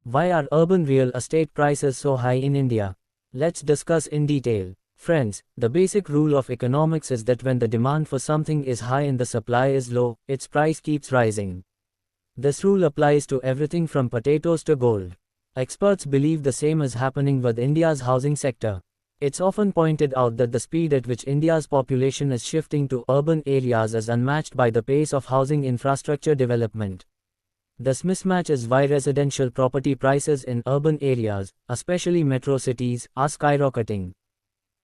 Why are urban real estate prices so high in India? Let's discuss in detail. Friends, the basic rule of economics is that when the demand for something is high and the supply is low, its price keeps rising. This rule applies to everything from potatoes to gold. Experts believe the same is happening with India's housing sector. It's often pointed out that the speed at which India's population is shifting to urban areas is unmatched by the pace of housing infrastructure development. This mismatch is why residential property prices in urban areas, especially metro cities, are skyrocketing.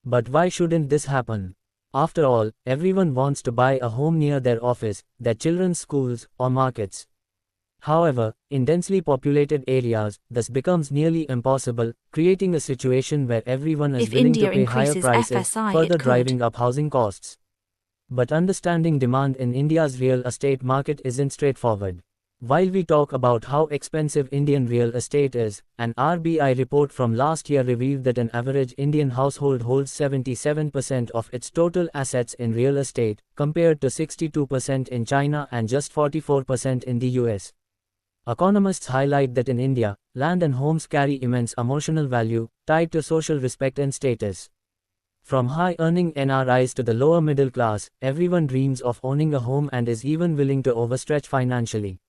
But why shouldn't this happen? After all, everyone wants to buy a home near their office, their children's schools, or markets. However, in densely populated areas, this becomes nearly impossible, creating a situation where everyone is If willing India to pay higher increases prices, FSI, further it could. driving up housing costs. But understanding demand in India's real estate market isn't straightforward. While we talk about how expensive Indian real estate is, an RBI report from last year revealed that an average Indian household holds 77% of its total assets in real estate, compared to 62% in China and just 44% in the US. Economists highlight that in India, land and homes carry immense emotional value, tied to social respect and status. From high-earning NRIs to the lower middle class, everyone dreams of owning a home and is even willing to overstretch financially.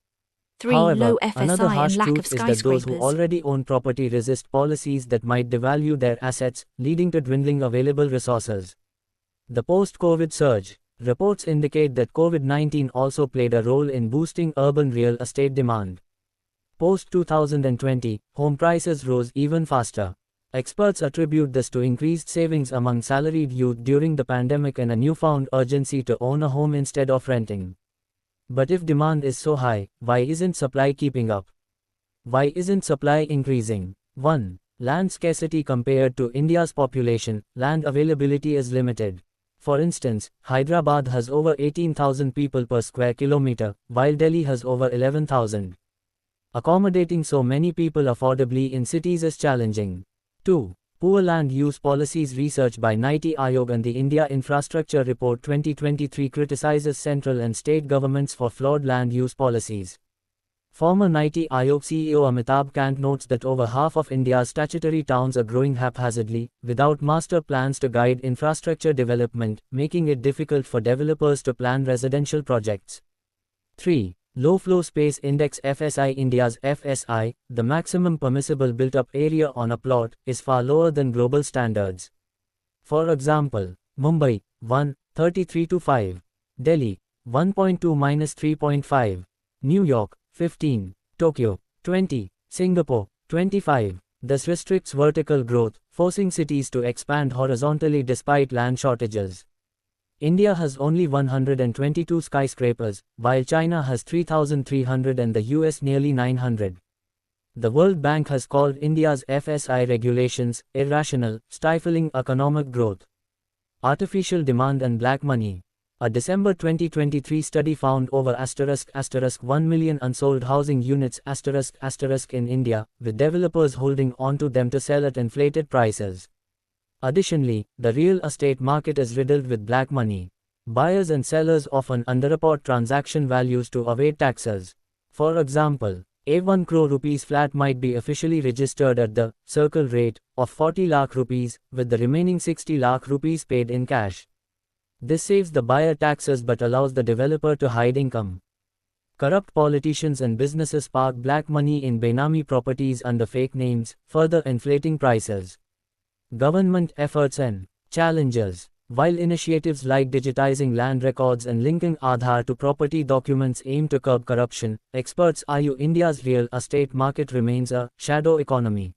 3. However, Low another FSI harsh and lack truth of is that those who skyscrapers. already own property resist policies that might devalue their assets, leading to dwindling available resources. The post-COVID surge. Reports indicate that COVID-19 also played a role in boosting urban real estate demand. Post-2020, home prices rose even faster. Experts attribute this to increased savings among salaried youth during the pandemic and a newfound urgency to own a home instead of renting. But if demand is so high, why isn't supply keeping up? Why isn't supply increasing? 1. Land scarcity. Compared to India's population, land availability is limited. For instance, Hyderabad has over 18,000 people per square kilometer, while Delhi has over 11,000. Accommodating so many people affordably in cities is challenging. 2. Poor land use policies. Research by Niti Aayog and the India Infrastructure Report 2023 criticizes central and state governments for flawed land use policies. Former Niti Aayog CEO Amitabh Kant notes that over half of India's statutory towns are growing haphazardly, without master plans to guide infrastructure development, making it difficult for developers to plan residential projects. 3. Low Floor Space Index FSI. India's FSI, the maximum permissible built-up area on a plot, is far lower than global standards. For example, Mumbai, 1.33-5. Delhi, 1.2-3.5. New York, 15. Tokyo, 20. Singapore, 25. This restricts vertical growth, forcing cities to expand horizontally despite land shortages. India has only 122 skyscrapers, while China has 3,300 and the US nearly 900. The World Bank has called India's FSI regulations irrational, stifling economic growth. Artificial demand and black money. A December 2023 study found over *1 million unsold housing units in India, with developers holding on to them to sell at inflated prices. Additionally, the real estate market is riddled with black money. Buyers and sellers often underreport transaction values to evade taxes. For example, a 1 crore rupees flat might be officially registered at the circle rate of 40 lakh rupees, with the remaining 60 lakh rupees paid in cash. This saves the buyer taxes but allows the developer to hide income. Corrupt politicians and businesses park black money in Benami properties under fake names, further inflating prices. Government efforts and challenges. While initiatives like digitizing land records and linking Aadhaar to property documents aim to curb corruption, experts argue India's real estate market remains a shadow economy.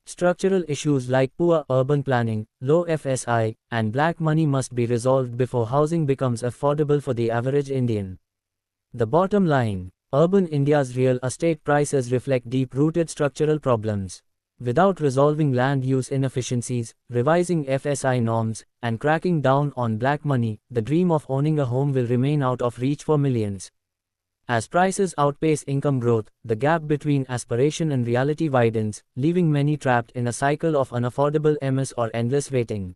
Structural issues like poor urban planning, low FSI, and black money must be resolved before housing becomes affordable for the average Indian. The bottom line: urban India's real estate prices reflect deep-rooted structural problems. Without resolving land use inefficiencies, revising FSI norms, and cracking down on black money, the dream of owning a home will remain out of reach for millions. As prices outpace income growth, the gap between aspiration and reality widens, leaving many trapped in a cycle of unaffordable MS or endless waiting.